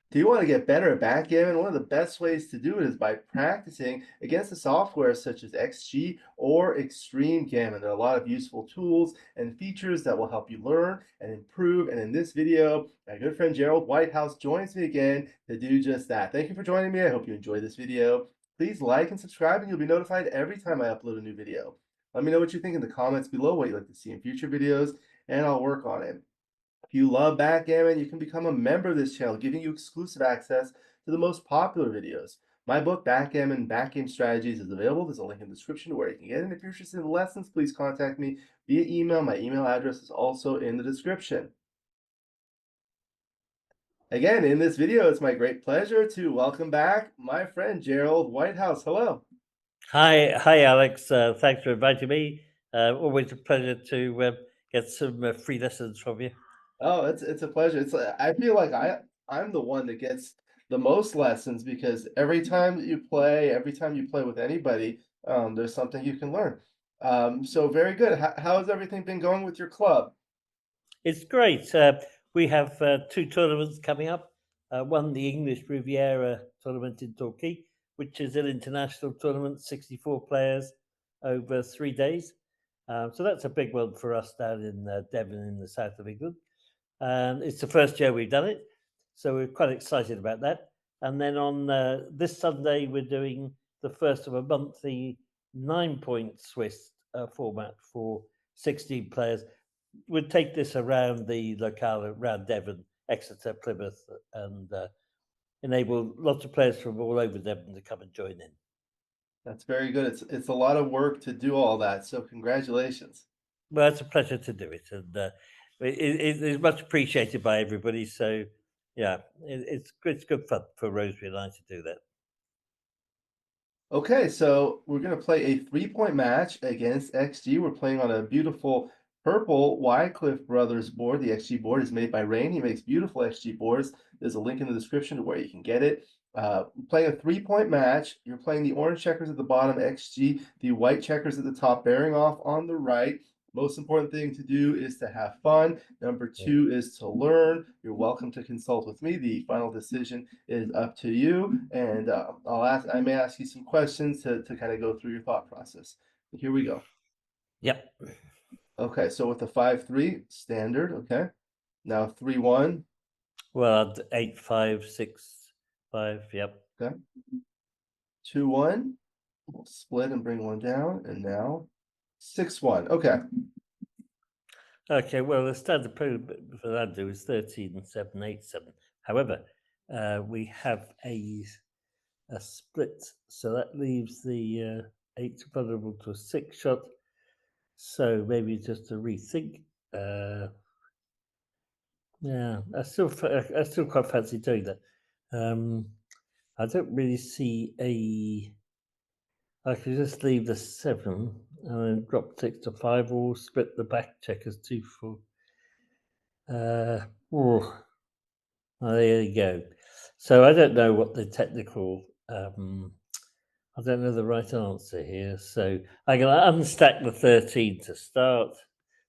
Do you want to get better at backgammon? One of the best ways to do it is by practicing against the software such as XG or Extreme Gammon. There are a lot of useful tools and features that will help you learn and improve. And in this video, my good friend Gerald Whitehouse joins me again to do just that. Thank you for joining me. I hope you enjoyed this video. Please like and subscribe, and you'll be notified every time I upload a new video. Let me know what you think in the comments below, what you'd like to see in future videos, and I'll work on it. If you love backgammon, you can become a member of this channel, giving you exclusive access to the most popular videos. My book, Backgammon Backgame Strategies, is available. There's a link in the description to where you can get it. And if you're interested in lessons, please contact me via email. My email address is also in the description. Again, in this video, it's my great pleasure to welcome back my friend Gerald Whitehouse. Hello. Hi, Alex. Thanks for inviting me. Always a pleasure to get some free lessons from you. Oh, it's a pleasure. I feel like I'm the one that gets the most lessons because every time you play with anybody, there's something you can learn. So very good. How has everything been going with your club? It's great. We have two tournaments coming up. One, the English Riviera tournament in Torquay, which is an international tournament, 64 players over 3 days. So that's a big one for us down in Devon in the south of England. And it's the first year we've done it. So we're quite excited about that. And then on this Sunday, we're doing the first of a monthly 9-point Swiss format for 16 players. We'd take this around the locale, around Devon, Exeter, Plymouth, and enable lots of players from all over Devon to come and join in. That's very good. It's a lot of work to do all that. So congratulations. Well, it's a pleasure to do it, and it is much appreciated by everybody. So, yeah, it's good fun for Rosemary and I to do that. Okay, so we're going to play a 3-point match against XG. We're playing on a beautiful purple Wycliffe Brothers board. The XG board is made by Rain. He makes beautiful XG boards. There's a link in the description to where you can get it. Playing a 3-point match. You're playing the orange checkers at the bottom, XG, the white checkers at the top, bearing off on the right. Most important thing to do is to have fun. Number two is to learn. You're welcome to consult with me. The final decision is up to you. And I may ask you some questions to kind of go through your thought process. Here we go. Yep. Okay, so with the 5-3 standard, okay. Now 3-1. Well, 8-5-6-5. Yep. Okay. 2-1. We'll split and bring one down, and now 6-1. Okay. Okay. Well, the standard payment for that do is 13-7-8-7. However, we have a split, so that leaves the 8 vulnerable to a 6 shot. So maybe just to rethink. Yeah, I still quite fancy doing that. I don't really see a. I could just leave the 7 and then drop 6 to 5, or split the back checkers 2-4. Oh, there you go. So I don't know what the technical. I don't know the right answer here. So I'm going to unstack the 13 to start.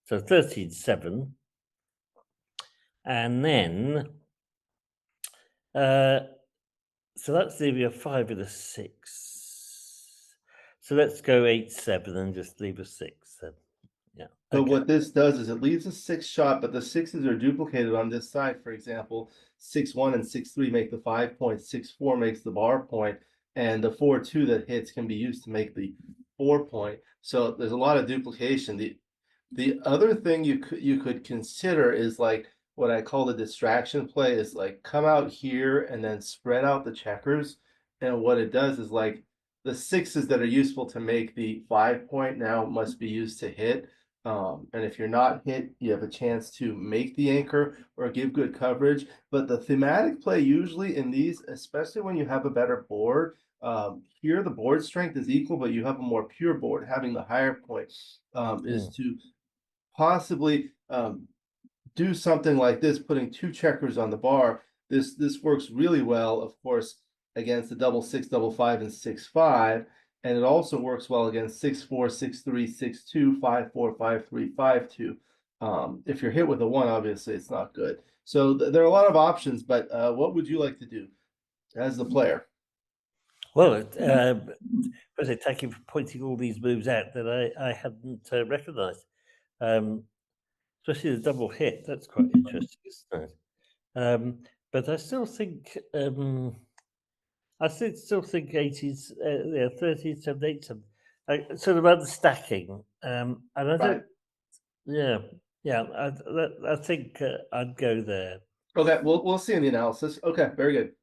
So 13-7. And then, so that's leaving a 5 and a 6. So let's go 8-7 and just leave a 6 then. Yeah. So Okay. what this does is it leaves a 6 shot, but the 6s are duplicated on this side. For example, 6-1 and 6-3 make the 5 point, 6-4 makes the bar point, and the 4-2 that hits can be used to make the 4 point. So there's a lot of duplication. The other thing you could consider is like what I call the distraction play is like come out here and then spread out the checkers. And what it does is like the 6s that are useful to make the 5 point now must be used to hit. And if you're not hit, you have a chance to make the anchor or give good coverage. But the thematic play usually in these, especially when you have a better board, here the board strength is equal, but you have a more pure board. Having the higher point is to possibly do something like this, putting 2 checkers on the bar. This works really well, of course, against the double 6, double 5, and 6-5. And it also works well against 6-4, 6-3, 6-2, 5-4, 5-3, 5-2. If you're hit with a 1, obviously it's not good. So there are a lot of options, but what would you like to do as the player? Well, firstly, thank you for pointing all these moves out that I hadn't recognised. Especially the double hit. That's quite interesting, isn't it? But I still think still think 80s, 30s, 70s, 7, sort of understacking. And I Right. don't, yeah, yeah. I think I'd go there. Okay, we'll see in the analysis. Okay, very good.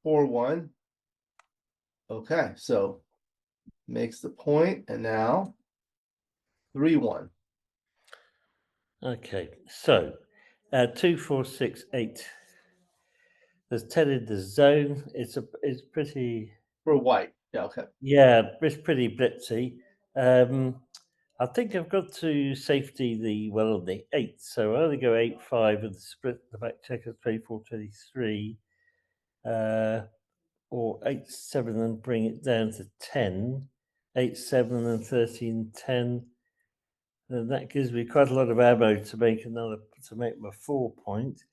4-1. Okay, so makes the point, and now 3-1. Okay, so 2, 4, 6, 8. There's 10 in the zone. It's pretty. For white. Yeah, okay. Yeah, it's pretty blitzy. I think I've got to safety the on the 8, so I only go 8-5 and split the back checkers 24-23, or 8-7 and bring it down to 10, 8-7 and 13-10. Then that gives me quite a lot of ammo to make my 4-point,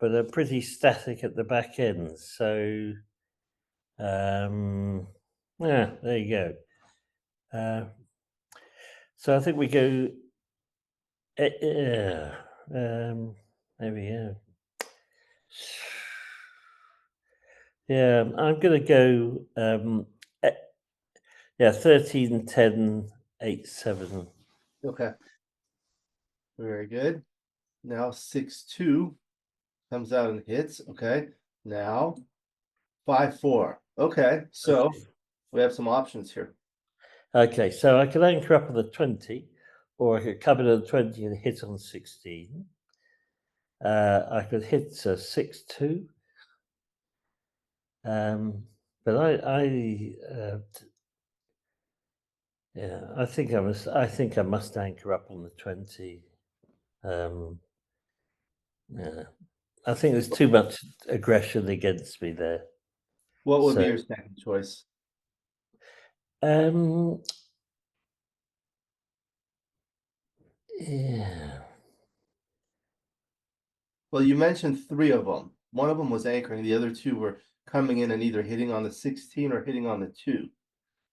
but I'm pretty static at the back end. So, yeah, there you go. So I think we go. Maybe yeah. Yeah, I'm gonna go. Yeah, 13, 10, 8, 7. Okay. Very good. Now 6-2 comes out and hits. Okay. Now 5-4. Okay, so we have some options here. Okay, so I could anchor up on the 20, or I could come in on the 20 and hit on 16. I could hit 6-2. But yeah, I think I must anchor up on the 20. Yeah, I think there's too much aggression against me there. What would be So, your second choice? yeah. Well, you mentioned 3 of them. One of them was anchoring, the other 2 were coming in and either hitting on the 16 or hitting on the 2.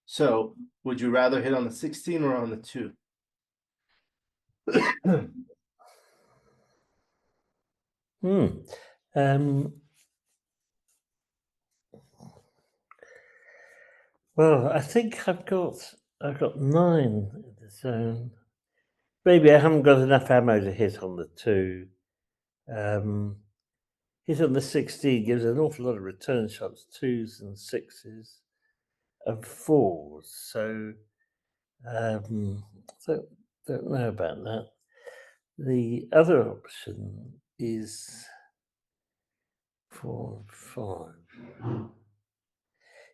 So, would you rather hit on the 16 or on the 2? Hmm. Well, I think I've got 9 in the zone. Maybe I haven't got enough ammo to hit on the 2. Hit on the 16 gives an awful lot of return shots, 2s and 6s and 4s. So, don't know about that. The other option is 4, 5.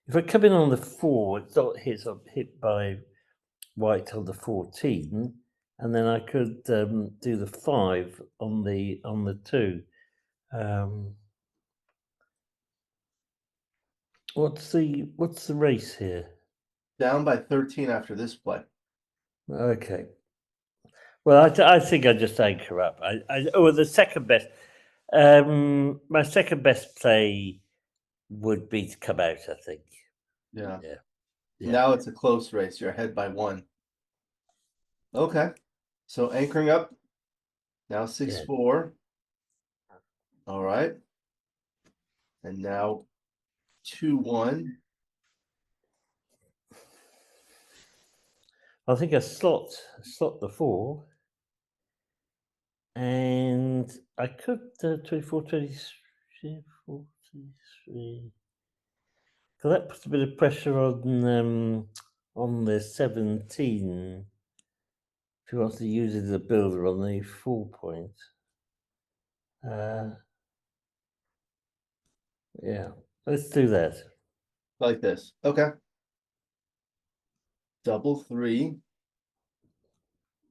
If I come in on the 4, it's not hit by white on the 14, and then I could do the 5 on the 2. What's the race here? Down by 13 after this play. Okay. Well, I think I just anchor up. The second best. My second best play would be to come out. I think. Yeah. Yeah. Yeah. Now it's a close race. You're ahead by 1. Okay. So anchoring up. Now 6-4. All right. And now 2-1. I think I slot the 4, and I could 24, 23, 43. So that puts a bit of pressure on the 17. If he wants to use it as a builder on the 4-point. Yeah, let's do that. Like this. Okay. Double 3.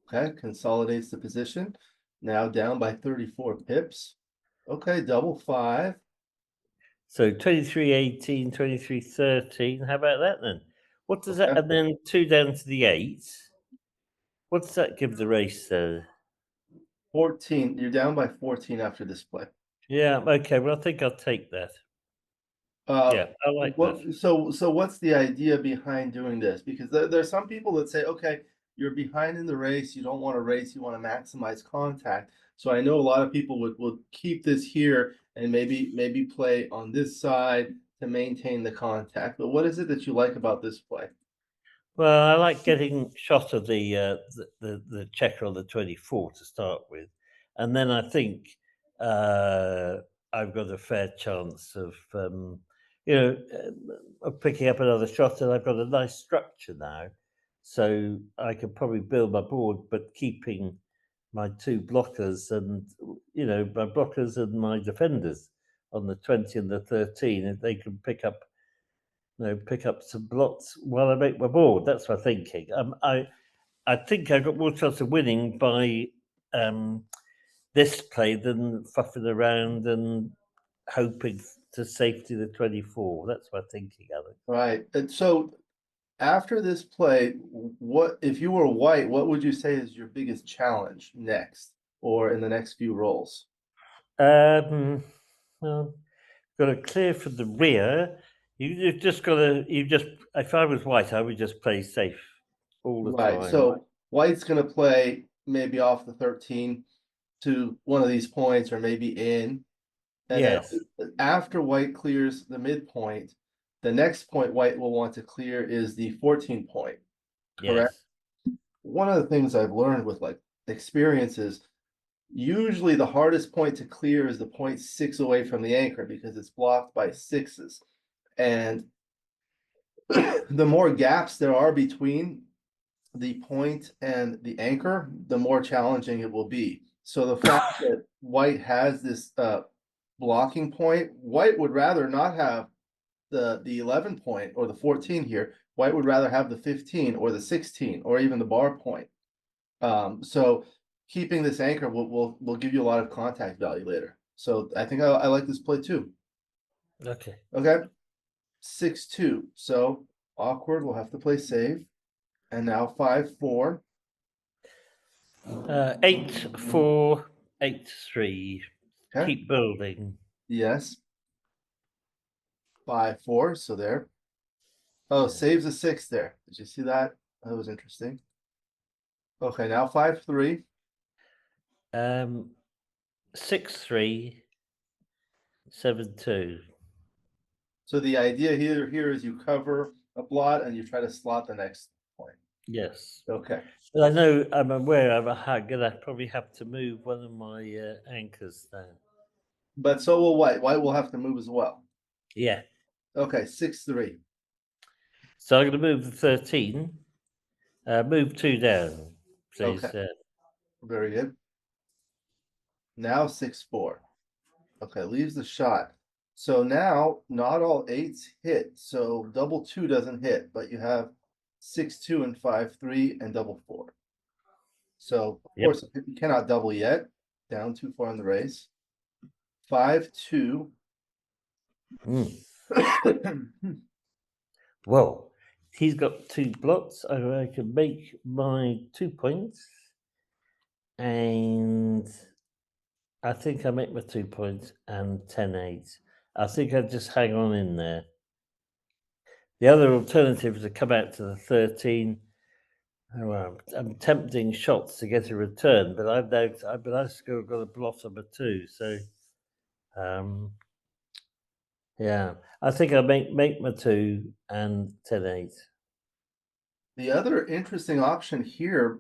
Okay, consolidates the position. Now down by 34 pips. Okay, double 5. So 23-18, 23-13. How about that then? What does that? Okay. And then 2 down to the 8. What does that give the race there? 14. You're down by 14 after this play. Yeah. Okay. Well, I think I'll take that. Yeah, I like that. So what's the idea behind doing this? Because there's some people that say, okay, you're behind in the race, you don't want to race, you want to maximize contact. So I know a lot of people would keep this here and maybe play on this side to maintain the contact. But what is it that you like about this play? Well, I like getting shot of the checker on the 24 to start with, and then I think I've got a fair chance you know, of picking up another shot, and I've got a nice structure now, so I could probably build my board, but keeping my two blockers and my blockers and my defenders on the 20 and the 13, if they can pick up some blocks while I make my board. That's my thinking. I think I got more chance of winning by this play than fuffing around and hoping to safety the 24. That's my thinking, Alex. Right. And so after this play, what if you were white, what would you say is your biggest challenge next or in the next few rolls? Well, got to clear from the rear. You've just got to. If I was white, I would just play safe all the Right. time. So white's going to play maybe off the 13 to one of these points or maybe in. And Yes. then after white clears the midpoint, the next point white will want to clear is the 14 point. Correct. Yes. One of the things I've learned with like experience is usually the hardest point to clear is the point 6 away from the anchor because it's blocked by sixes. And the more gaps there are between the point and the anchor, the more challenging it will be. So the fact that white has this blocking point, white would rather not have the 11 point or the 14 here. White would rather have the 15 or the 16 or even the bar point. So keeping this anchor will give you a lot of contact value later. So I think I like this play too. Okay. Okay. 6-2. So awkward, we'll have to play save. And now 5-4. 8-4, 8-3. Okay. Keep building. Yes. 5-4. So there. Oh, saves a 6 there. Did you see that? That was interesting. Okay, now 5-3. 6-3, 7-2. So the idea here is you cover a blot and you try to slot the next point. Yes. Okay. But I'm aware I'm gonna probably have to move one of my anchors down. But so will white. White will have to move as well. Yeah. Okay, 6-3. So I'm gonna move the 13. Move 2 down, please. Okay. Very good. Now 6-4. Okay, leaves the shot. So now not all eights hit. So double 2 doesn't hit, but you have 6-2 and 5-3 and double 4. So of Yep. course you cannot double yet. Down too far in the race. 5-2. Well, he's got 2 blocks. I can make my 2 points, and I think I make my 2 points and 10-8. I think I just hang on in there. The other alternative is to come out to the 13. Well, I'm tempting shots to get a return, but I've still got a blot on a 2. So, yeah, I think I make my 2 and 10-8. The other interesting option here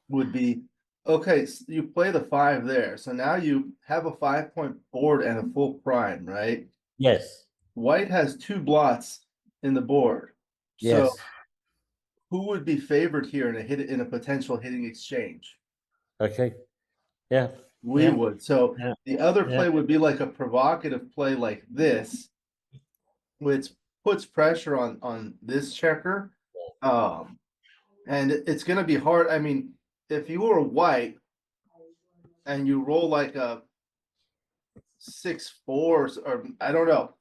would be, okay, so you play the 5 there. So now you have a 5-point board and a full prime, right? Yes. White has 2 blots in the board. So Yes. who would be favored here in a potential hitting exchange? Okay. Yeah. We Yeah. would. So Yeah. the other Yeah. play would be like a provocative play like this, which puts pressure on this checker. And it's going to be hard. I mean, if you were white and you roll like a 6-4 or I don't know,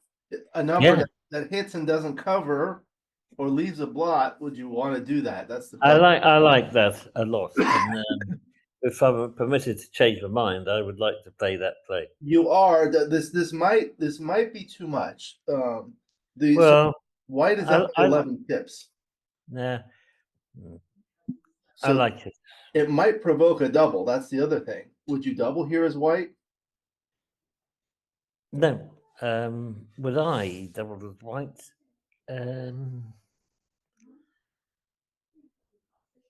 a number Yeah. that hits and doesn't cover or leaves a blot, would you want to do that? That's the I question. like that a lot. And if I'm permitted to change my mind, I would like to play that play. You are this might be too much. So Well, white is I, up by I 11 pips, nah, I so like it. it might provoke a double. That's the other thing. Would you double here as white? No, would I double the white? Um,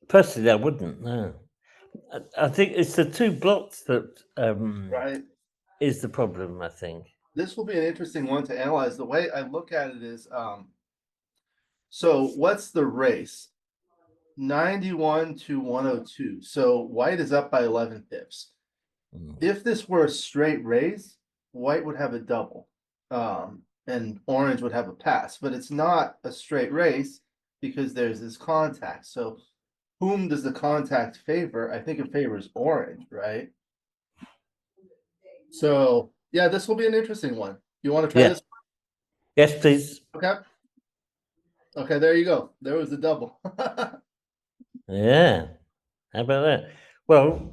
Personally, I wouldn't. No, I think it's the two blocks that Right. is the problem. I think. This will be an interesting one to analyze. The way I look at it is, so what's the race? 91 to 102. So white is up by 11 pips. Mm. If this were a straight race, white would have a double, and orange would have a pass. But it's not a straight race because there's this contact. So whom does the contact favor? I think it favors orange, right? So yeah, this will be an interesting one. You want to try Yeah. this? Yes, please. Okay. Okay, there you go. There was the double. Yeah. How about that? Well,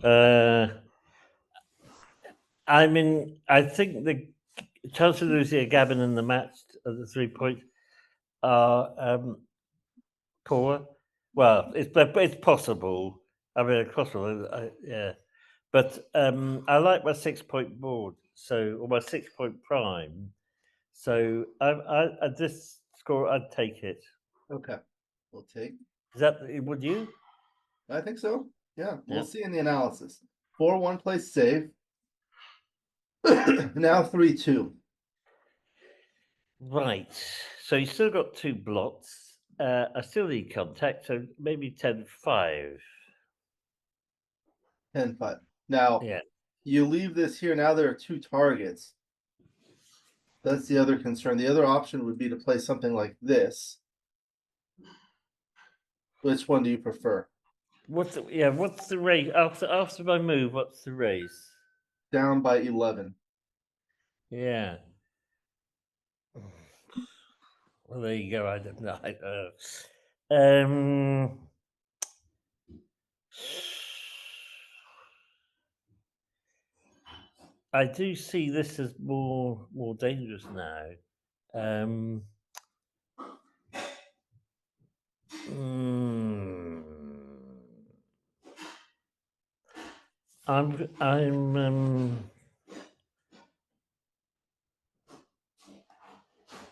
I mean, I think the chance of losing a Gavin in the match at the 3 point are poor. Well, it's possible. I mean, it's possible. Yeah, but I like my 6 point board, so or my 6 point prime. So at this score, I'd take it. Okay, we'll take. Is that would you? I think so. Yeah, we'll Yeah. see in the analysis. 4-1 plays safe. Now 3-2. Right. So you still got two blocks. I still need contact, so maybe 10-5. 10-5. Now Yeah. you leave this here. Now there are two targets. That's the other concern. The other option would be to play something like this. Which one do you prefer? What's the raise after my move? What's the raise? Down by 11. Yeah. Well, there you go. I don't know. Um, I do see this as more dangerous now. Um, mm, I'm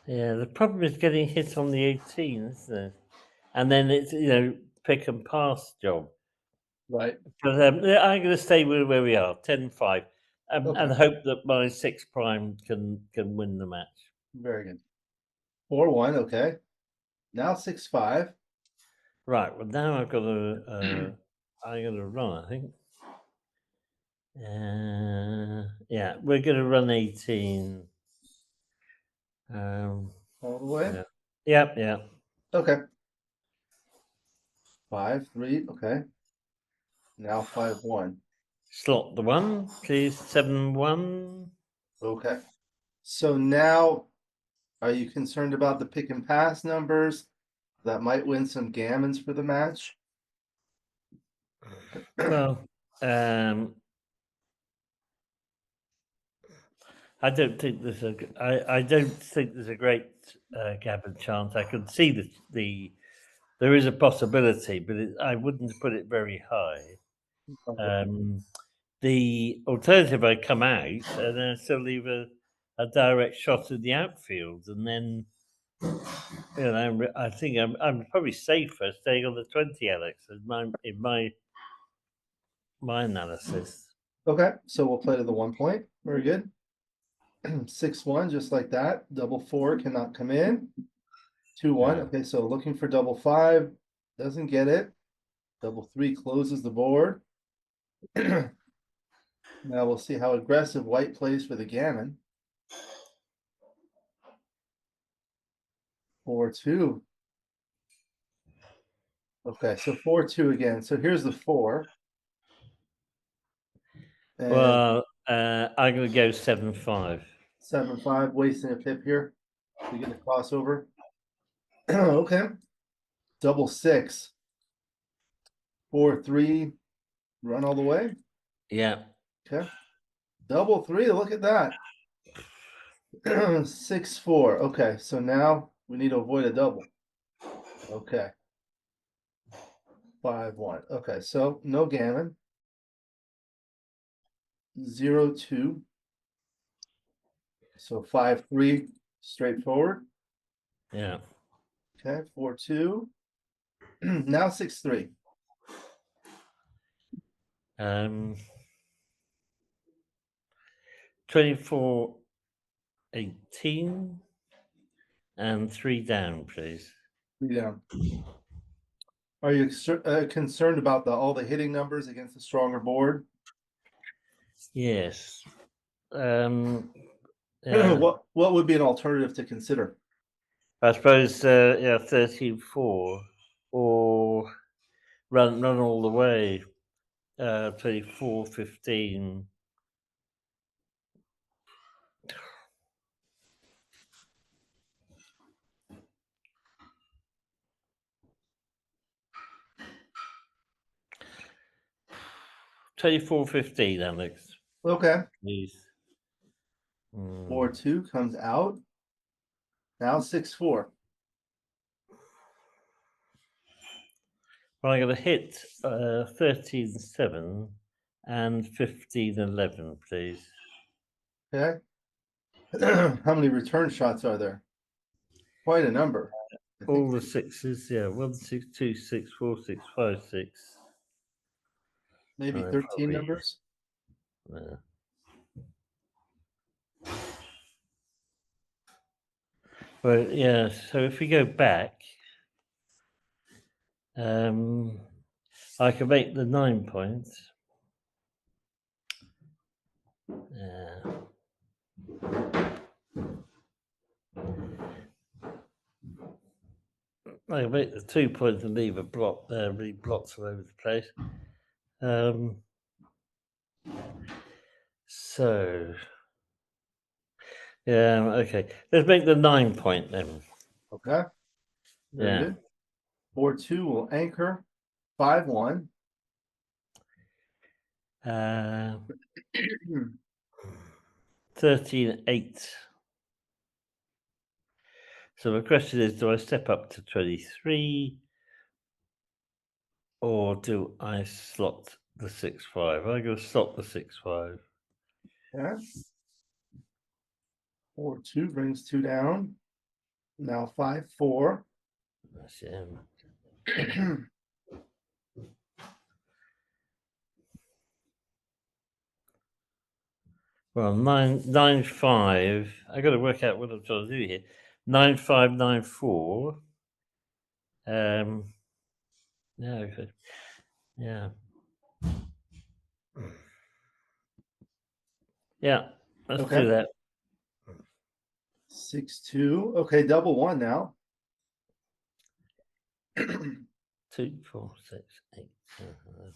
yeah. The problem is getting hit on the 18, isn't it? And then it's pick and pass job. Right. But yeah, I'm going to stay where we are, 10-5, Okay. and hope that my 6 prime can win the match. Very good. 4-1. Okay. Now 6-5. Right. Well, now I've got to I'm going to run. I think. Yeah, we're going to run 18. All the way. Yeah. Yep. Yeah. Okay. 5-3. Okay. Now 5-1. Slot the one, please. 7-1. Okay. So now, are you concerned about the pick and pass numbers that might win some gammons for the match? Well, I don't think I don't think there's a great Gavin chance. I could see there is a possibility, but I wouldn't put it very high. The alternative, I come out and then I still leave a direct shot at the outfield, and then I think I'm probably safer staying on the 20, Alex, in my analysis. Okay, so we'll play to the 1 point. Very good. 6-1, just like that. Double 4 cannot come in. 2-1. Yeah. Okay, so looking for double 5. Doesn't get it. Double 3 closes the board. Now we'll see how aggressive white plays for the gammon. 4-2. Okay, so 4-2 again. So here's the 4. And Well, I'm going to go 7-5. 7-5, wasting a pip here to get the crossover. Okay. Double 6. 4-3. Run all the way. Yeah. Okay. Double three. Look at that. 6-4. Okay, so now we need to avoid a double. Okay. 5-1. Okay, so no gammon. 0-2. So 5-3, straightforward. Yeah. Okay, 4-2. Now 6-3. 24, 18, and 3 down, please. Yeah. Are you concerned about all the hitting numbers against the stronger board? Yes. Yeah. What would be an alternative to consider? I suppose, yeah, 13-4, or run all the way, 24-15. 24-15, Alex, Okay. please. 4-2 comes out. Now 6-4. Well, I'm going to hit 13-7 and 15-11, please. Okay. How many return shots are there? Quite a number. I think All the sixes, yeah. 1, 6, 2, 6, 4, 6, 5, 6. maybe 13 Probably. numbers. Well, yeah. So if we go back, I can make the 9 points. Yeah. I can make the 2 points and leave a block there, leave blocks all over the place. So, yeah, okay. Let's make the 9 point then. Okay. Very Yeah. good. 4-2 will anchor. 5-1. 13-8. So the question is, do I step up to 23 or do I slot the 6-5? I'm going to slot the 6-5. Yeah. 4-2 brings 2 down. Now 5-4. That's him. Well, 9-5. I got to work out what I'm trying to do here. 9-5, 9-4. Yeah, okay. Yeah. Yeah, let's Okay. do that. 6-2. Okay, double one now. 2, 4, 6, 8, 7, 11.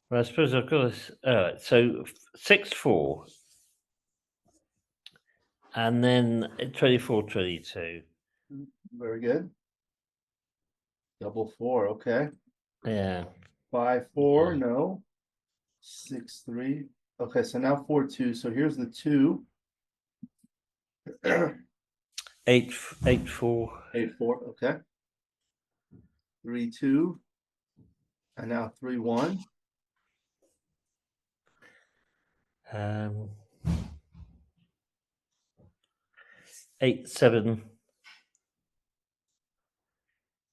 Well, I suppose I've got to. All right, so 6-4, and then 24-22. Very good. Double 4. Okay. Yeah. 5-4. Yeah. No. 6-3. Okay, so now 4-2. So here's the 2. 8-4. 8-4. Okay. 3-2. And now 3-1. 8-7,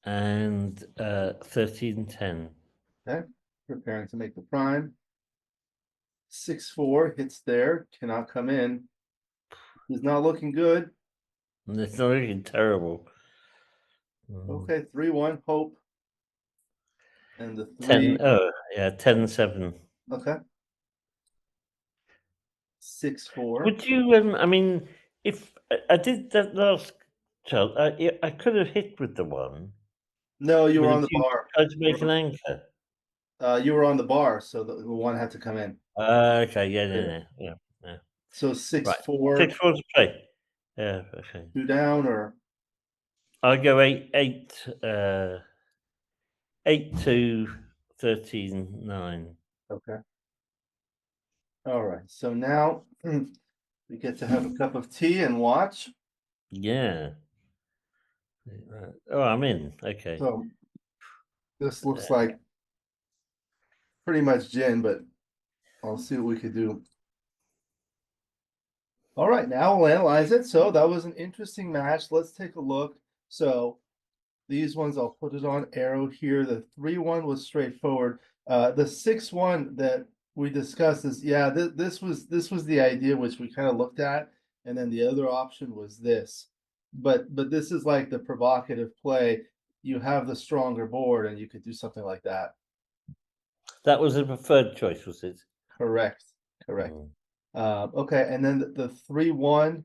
and 13-10. Okay. Preparing to make the prime. 6-4 hits there. Cannot come in. He's not looking good. And it's not looking terrible. Okay. 3-1. Hope. And the 10. 3. Oh, yeah, 10-7. Okay. 6-4. Would you? I mean, if I did that last child, I could have hit with the one. No, you But were if on the you bar. tried to make an anchor. You were on the bar, so the one had to come in. Okay, yeah. So Right, 6-4, 6-4 to play. Yeah, okay. 2 down, or I'll go 8, 8, 8 to 13-9. Okay. All right. So now we get to have a cup of tea and watch. Yeah. Oh, I'm in. Okay. So this looks like pretty much gin, but I'll see what we could do. All right, now we'll analyze it. So that was an interesting match. Let's take a look. So these ones, I'll put it on arrow here. The 3-1 was straightforward. The 6-1 that we discussed is, yeah, this was the idea which we kind of looked at, and then the other option was this. But this is like the provocative play. You have the stronger board, and you could do something like that. That was a preferred choice, was it? Correct, correct. Mm. Okay, and then the 3-1,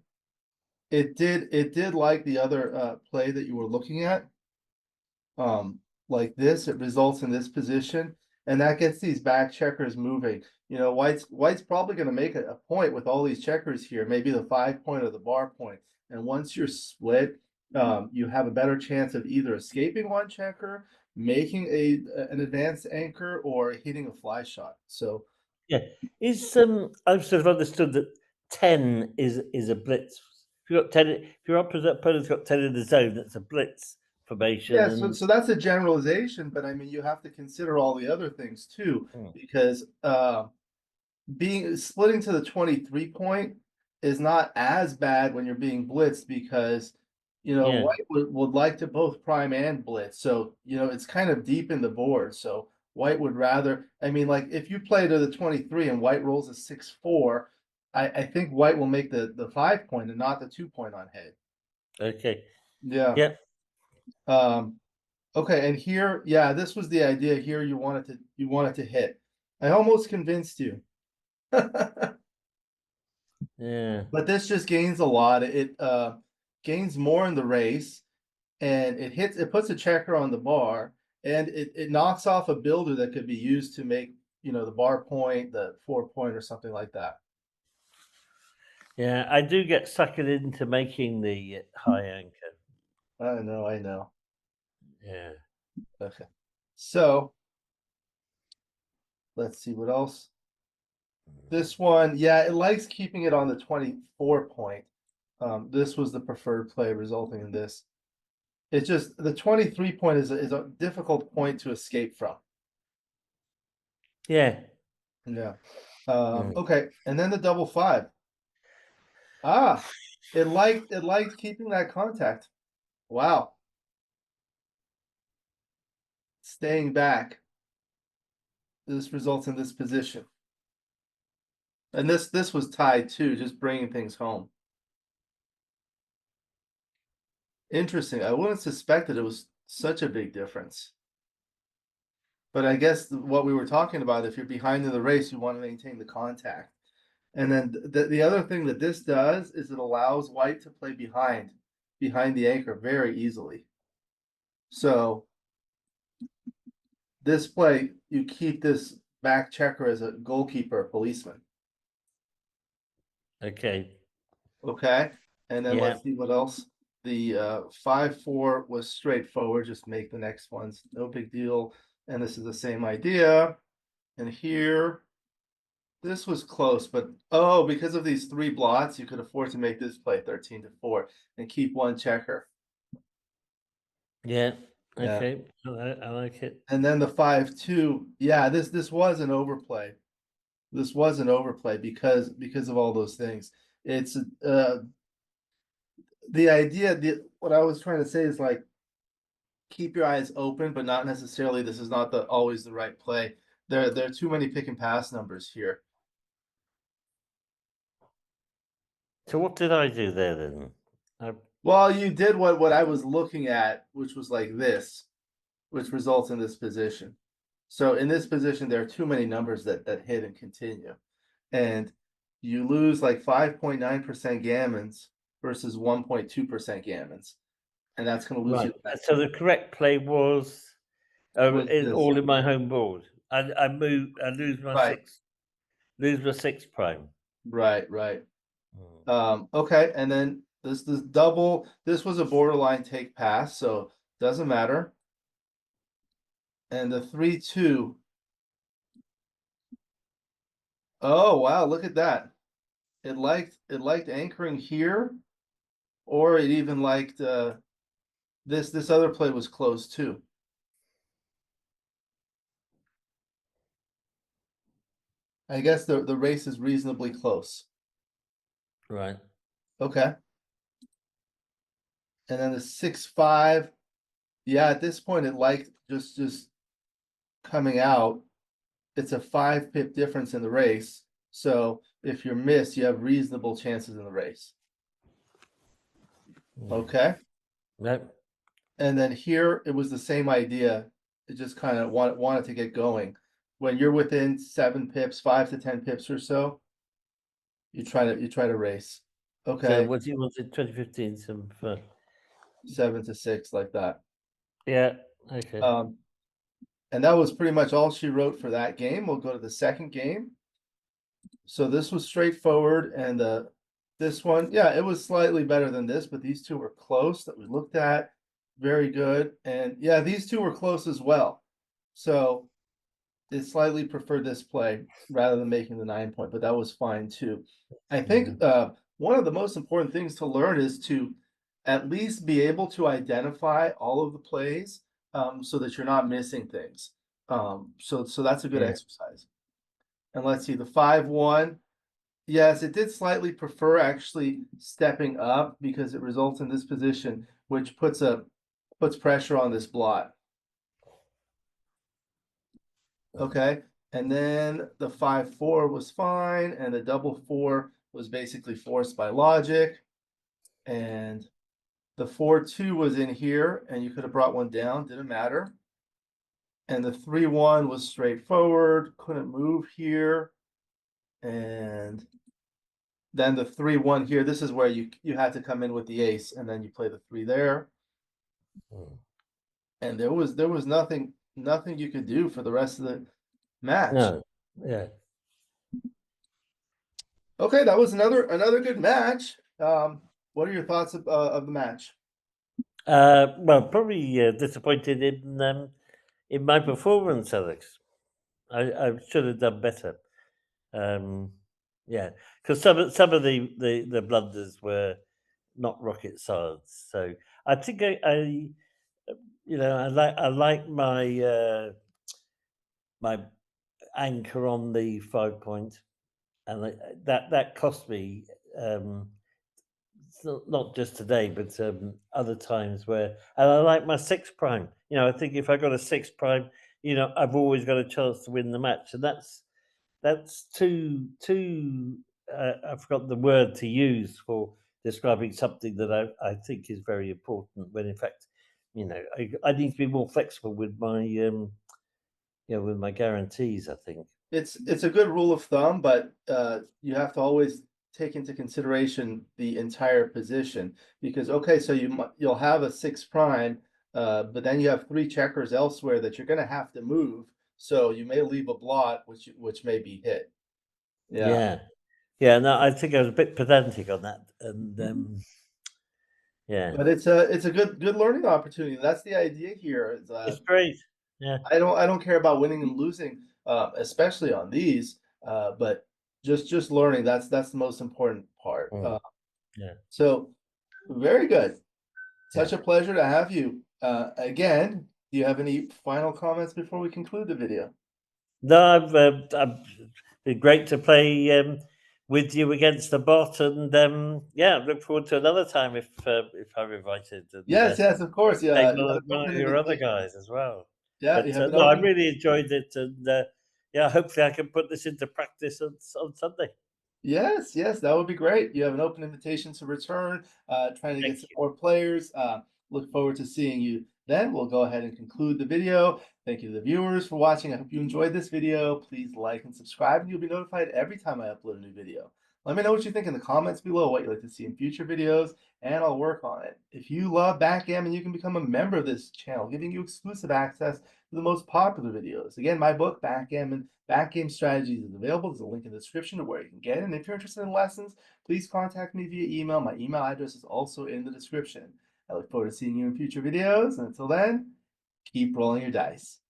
it did like the other play that you were looking at. Like this, it results in this position, and that gets these back checkers moving. You know, White's probably going to make a point with all these checkers here, maybe the 5 point or the bar point. And once you're split, you have a better chance of either escaping one checker, making an advanced anchor, or hitting a fly shot. So Yeah. Is I've sort of understood that 10 is a blitz. If you've got 10, if your opponent's got 10 in the zone, that's a blitz formation. yeah, so And so that's a generalization, but I mean you have to consider all the other things too, mm, because being splitting to the 23 point is not as bad when you're being blitzed because yeah, White would like to both prime and blitz. So, it's kind of deep in the board. So White would rather, I mean, like if you play to the 23 and White rolls a 6-4, I think White will make the 5 point and not the 2 point on head. okay, Yeah. yeah, Um, okay, and here, yeah, this was the idea here you wanted to hit. I almost convinced you. yeah, But this just gains a lot. It gains more in the race, and it puts a checker on the bar, and it knocks off a builder that could be used to make, the bar point, the 4 point, or something like that. yeah. I do get suckered into making the high anchor. I know. Yeah, Okay. So let's see what else. This one, yeah, it likes keeping it on the 24 point. This was the preferred play resulting in this. It's just the 23 point is a difficult point to escape from. yeah. Yeah. Mm. Okay, and then the double 5. Ah, it liked keeping that contact. Wow. Staying back. This results in this position. And this was tied too, just bringing things home. Interesting. I wouldn't suspect that it was such a big difference. But I guess what we were talking about, if you're behind in the race, you want to maintain the contact. And then the other thing that this does is it allows White to play behind the anchor very easily. So this play, you keep this back checker as a goalkeeper, policeman. Okay, Okay. And then yeah, let's see what else. The 5-4 was straightforward. Just make the next ones. No big deal. And this is the same idea. And here, this was close, but because of these 3 blots, you could afford to make this play 13-4 and keep one checker. yeah. Yeah. Okay, I like it. And then the 5-2, yeah, this was an overplay. This was an overplay because of all those things. It's the idea. What I was trying to say is like keep your eyes open, but not necessarily. This is not always the right play. There are too many pick and pass numbers here. So what did I do there then? I, Well, you did what I was looking at, which was like this, which results in this position. So in this position, there are too many numbers that hit and continue, and you lose like 5.9% gammons versus 1.2% gammons, and that's going to lose right. you that So the correct play was was in this. all in my home board. I move. I lose my Right, six. Lose my 6 prime. right. Mm. Okay, and then this double. This was a borderline take pass, so doesn't matter. And the 3-2. Oh wow, look at that. It liked anchoring here, or it even liked this other play was close too. I guess the race is reasonably close. Right. Okay. And then the 6-5. Yeah, at this point it liked just coming out. It's a 5 pip difference in the race. So if you're missed, you have reasonable chances in the race. Okay. No. And then here it was the same idea. It just kind of wanted to get going. When you're within 7 pips, 5 to 10 pips or so, you try to race. So Okay, what do you want in 2015? Some 7 to 6 like that. yeah. Okay. Um, and that was pretty much all she wrote for that game. We'll go to the second game. So this was straightforward, and this one, yeah, it was slightly better than this, but these two were close that we looked at. Very good, and yeah, these two were close as well. So it slightly preferred this play rather than making the 9 point, but that was fine too. I Yeah. think one of the most important things to learn is to at least be able to identify all of the plays, so that you're not missing things. So that's a good Yeah. exercise. And let's see, the 5-1. Yes, it did slightly prefer actually stepping up because it results in this position, which puts pressure on this blot. Okay, and then the 5-4 was fine, and the double four was basically forced by logic. And the 4-2 was in here, and you could have brought one down, didn't matter. And the 3-1 was straightforward, couldn't move here. And then the 3-1 here, this is where you had to come in with the ace, and then you play the 3 there. Mm. And there was nothing you could do for the rest of the match. No. Yeah. Okay, that was another good match. What are your thoughts of the match? Well, probably disappointed in my performance, Alex. I should have done better. Um, yeah, because some of the blunders were not rocket science. So I think I like my anchor on the 5 point, and that cost me. Not just today, but other times where, and I like my 6 prime. I think if I got a 6 prime, I've always got a chance to win the match, and that's too. I forgot the word to use for describing something that I think is very important. When in fact, I need to be more flexible with my guarantees. I think. It's a good rule of thumb, but you have to always take into consideration the entire position because okay, so you'll have a 6 prime, but then you have 3 checkers elsewhere that you're going to have to move. So you may leave a blot, which may be hit. Yeah, Yeah, yeah. No, I think I was a bit pedantic on that, and yeah, but it's a good learning opportunity. That's the idea here. Is, it's great. Yeah, I don't care about winning and losing, especially on these, but just learning, that's the most important part. mm, yeah, So very good. yeah. Such a pleasure to have you. Again, do you have any final comments before we conclude the video? No, I've been great to play with you against the bot, and yeah, look forward to another time if I'm invited, and Yes, yes, of course. play Yeah, you one have of, an one open of your other invitation. guys as well. Yeah, you But have an no, I open. really enjoyed it, and yeah, hopefully I can put this into practice on Sunday. Yes, yes, that would be great. You have an open invitation to return, trying to get Thank some you. more players. Look forward to seeing you then. We'll go ahead and conclude the video. Thank you to the viewers for watching. I hope you enjoyed this video. Please like and subscribe, and you'll be notified every time I upload a new video. Let me know what you think in the comments below, what you'd like to see in future videos, and I'll work on it. If you love Backgammon, you can become a member of this channel, giving you exclusive access to the most popular videos. Again, my book, Backgammon Backgame Strategies, is available. There's a link in the description to where you can get it. And if you're interested in lessons, please contact me via email. My email address is also in the description. I look forward to seeing you in future videos. And until then, keep rolling your dice.